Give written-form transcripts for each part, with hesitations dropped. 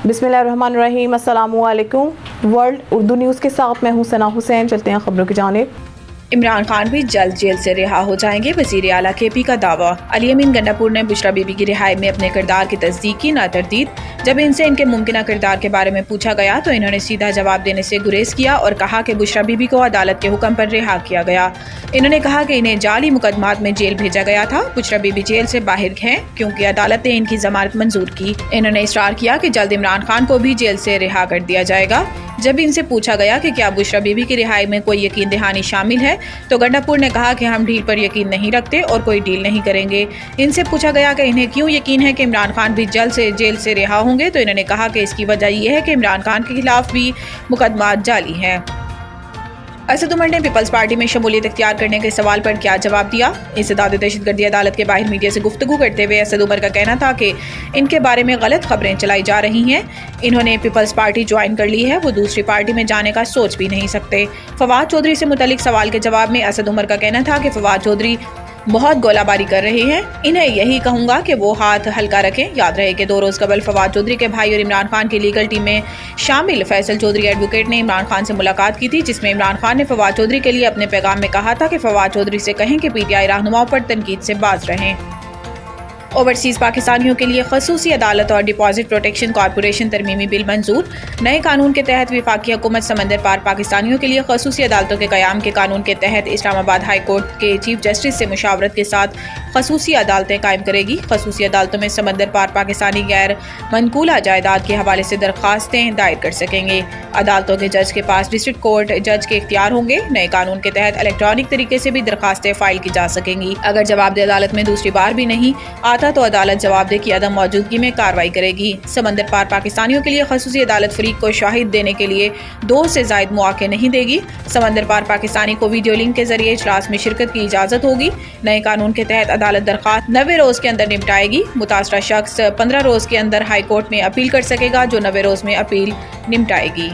बिस्मिल्लाहिर्रहमानिर्रहीम। अस्सलाम वालेकुम। वर्ल्ड उर्दू न्यूज़ के साथ मैं हूं सना हुसैन। चलते हैं खबरों की जानिब। इमरान खान भी जल्द जेल से रिहा हो जाएंगे, वज़ीर आला KP का दावा। अली अमीन गंडापुर ने बुशरा बीबी की रिहाई में अपने किरदार की तस्दीक की ना तरदीद। जब इनसे इनके मुमकिन किरदार के बारे में पूछा गया तो इन्होंने सीधा जवाब देने से गुरेज किया और कहा कि बुशरा बीबी को अदालत के हुक्म पर रिहा किया गया। इन्होंने कहा कि इन्हें जाली मुकदमात में जेल भेजा गया था। बुशरा बीबी जेल से बाहर हैं क्योंकि अदालत ने इनकी जमानत मंजूर की। इन्होंने इसरार किया कि जल्द इमरान खान को भी जेल से रिहा कर दिया जाएगा। जब इनसे पूछा गया कि क्या बुशरा बीबी की रिहाई में कोई यकीन दहानी शामिल है तो गंडापुर ने कहा कि हम डील पर यकीन नहीं रखते और कोई डील नहीं करेंगे। इनसे पूछा गया कि इन्हें क्यों यकीन है कि इमरान खान भी जल्द से जेल से रिहा होंगे तो इन्होंने कहा कि इसकी वजह यह है कि इमरान खान के खिलाफ भी मुकदमात जाली हैं। असद उमर ने पीपल्स पार्टी में शमूलियत इख्तियार करने के सवाल पर क्या जवाब दिया। इंसदाद दहशतगर्दी अदालत के बाहर मीडिया से गुफ्तगू करते हुए असद उमर का कहना था कि इनके बारे में गलत खबरें चलाई जा रही हैं। इन्होंने पीपल्स पार्टी ज्वाइन कर ली है, वो दूसरी पार्टी में जाने का सोच भी नहीं सकते। फवाद चौधरी से मुतल्लिक सवाल के जवाब में असद उमर का कहना था कि फवाद चौधरी बहुत गोलाबारी कर रहे हैं, इन्हें यही कहूंगा कि वो हाथ हल्का रखें। याद रहे कि 2 रोज़ कबल फवाद चौधरी के भाई और इमरान खान की लीगल टीम में शामिल फैसल चौधरी एडवोकेट ने इमरान खान से मुलाकात की थी, जिसमें इमरान खान ने फवाद चौधरी के लिए अपने पैगाम में कहा था कि फवाद चौधरी से कहें कि PTI रहनुमाओं पर तनकीद से बाज रहें। ओवरसीज़ पाकिस्तानियों के लिए खसूसी अदालत और डिपॉजिट प्रोटेक्शन कॉरपोरेशन तरमीमी बिल मंजूर। नए कानून के तहत वफाकी हुकूमत समंदर पार पाकिस्तानियों के लिए खसूसी अदालतों के क़याम के कानून के तहत इस्लामाबाद हाई कोर्ट के चीफ जस्टिस से मुशावरत के साथ खसूसी अदालतें कायम करेगी। खसूसी अदालतों में समंदर पार पाकिस्तानी गैर मनकूला जायदाद के हवाले से दरख्वास्तें दायर कर सकेंगे। अदालतों के जज के पास डिस्ट्रिक्ट कोर्ट जज के इख्तियार होंगे। नए कानून के तहत इलेक्ट्रॉनिक तरीके से भी दरख्वास्तें फाइल की जा सकेंगी। अगर जवाबदेह अदालत में दूसरी बार भी नहीं आता तो अदालत जवाबदेह की अदम मौजूदगी में कार्रवाई करेगी। समंदर पार पाकिस्तानियों के लिए खसूसी अदालत फरीक को शाहिद देने के लिए 2 से ज़ायद मौके नहीं देगी। समंदर पार पाकिस्तानी को वीडियो लिंक के जरिए इजलास में शिरकत की इजाज़त होगी। नए कानून के तहत अदालत दरख्वास्त 90 रोज़ के अंदर निपटाएगी। मुतासरा शख्स 15 रोज़ के अंदर हाई कोर्ट में अपील कर सकेगा, जो 90 रोज़ में अपील निपटाएगी।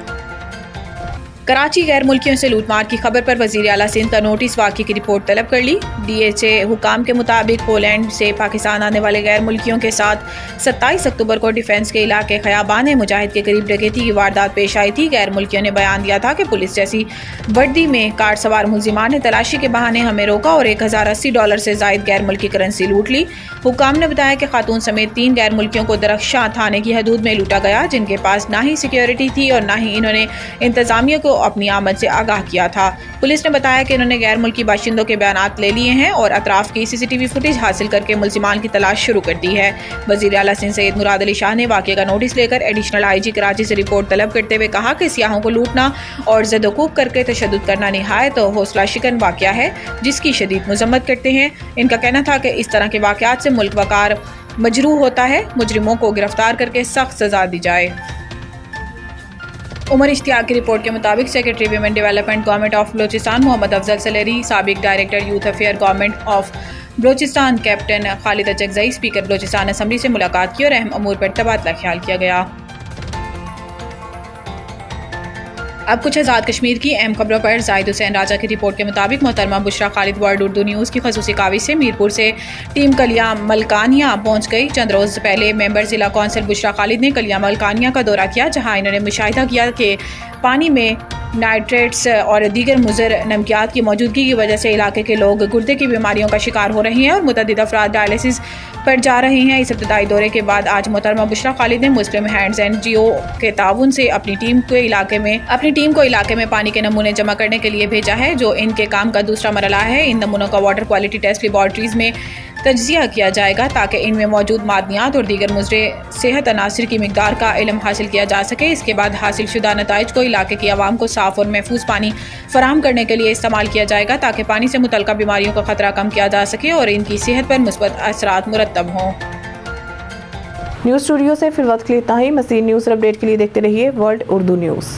कराची गैर मुल्कियों से लूटमार की खबर पर वज़ीर आला सिंध का नोटिस वाक़े की रिपोर्ट तलब कर ली। DHA हुकाम के मुताबिक पोलैंड से पाकिस्तान आने वाले गैर मुल्कियों के साथ 27 अक्टूबर को डिफेंस के इलाके खयाबान मुजाहिद के करीब डकैती की वारदात पेश आई थी। गैर मुल्कियों ने बयान दिया था कि पुलिस जैसी वर्दी में कार सवार मुलजिमान ने तलाशी के बहाने हमें रोका और $1080 से ज़ायद गैर मुल्की करेंसी लूट ली। हुकाम ने बताया कि खातून समेत 3 गैर मुल्कियों को दरख्शां थाने की हदूद में लूटा गया, जिनके पास ना ही सिक्योरिटी थी और ना ही इन्होंने इंतजामिया को अपनी आमद से आगाह किया था। पुलिस ने बताया कि इन्होंने गैर मुल्की बाशिंदों के बयानात ले लिए हैं और अतराफ की CCTV फुटेज हासिल करके मुलजिमान की तलाश शुरू कर दी है। वज़ीर आला सिंध सैयद मुराद अली शाह ने वाक़े का नोटिस लेकर एडिशनल IG कराची से रिपोर्ट तलब करते हुए कहा कि सियाहों को लूटना और ज़द-ओ-कूब करके तशद्दुद करना निहायत हौसला शिकन वाक़या है, जिसकी शदीद मज़म्मत करते हैं। इनका कहना था कि इस तरह के वाक़यात से मुल्क वक़ार मजरूह होता है। मुजरिमों को गिरफ्तार करके सख्त सज़ा दी जाए। उमर इश्तियाक की रिपोर्ट के मुताबिक secretary women development government of Balochistan Mohammad Afzal Saleri, साबिक director youth affair government of Balochistan captain Khalid Achakzai, speaker Balochistan assembly से मुलाकात की और अहम अमूर पर तबादला ख्याल किया गया। अब कुछ आज़ाद कश्मीर की अहम खबरों पर। जाहिद हुसैन राजा की रिपोर्ट के मुताबिक मोहतरमा बुशरा खालिद वर्ल्ड उर्दू न्यूज़ की खसूसी काविश से मीरपुर से टीम कलिया मलकानिया पहुंच गई। चंद रोज़ पहले मेंबर ज़िला कौंसिल बुशरा खालिद ने कलिया मलकानिया का दौरा किया, जहां इन्होंने मुशाहिदा किया कि पानी में नाइट्रेट्स और दीगर मुज़र नमकियात की मौजूदगी की वजह से इलाके के लोग गुर्दे की बीमारियों का शिकार हो रहे हैं और मुतअद्दिद अफराद डायलिसिस पर जा रहे हैं। इस इब्तदाई दौरे के बाद आज मोहतरमा बुशरा खालिद ने मुस्लिम हैंड्स NGO के ताउन से अपनी टीम को इलाके में पानी के नमूने जमा करने के लिए भेजा है, जो इनके काम का दूसरा मरला है। इन नमूनों का वाटर क्वालिटी टेस्ट लेबॉर्ट्रीज में तज्जिया किया जाएगा ताकि इनमें मौजूद मादनियात और दीगर मुज़रे सेहत अनासिर की मिकदार का इल्म हासिल किया जा सके। इसके बाद हासिल शुदा नताइज को इलाके की आवाम को साफ़ और महफूज पानी फराहम करने के लिए इस्तेमाल किया जाएगा, ताकि पानी से मुतल्लिक़ बीमारियों का खतरा कम किया जा सके और इनकी सेहत पर मुस्बत असरात मुरतब हों। न्यूज़ स्टूडियो से फिर वक्त के लिए इतना ही। मज़ीद न्यूज़ अपडेट के लिए देखते रहिए वर्ल्ड उर्दू न्यूज़।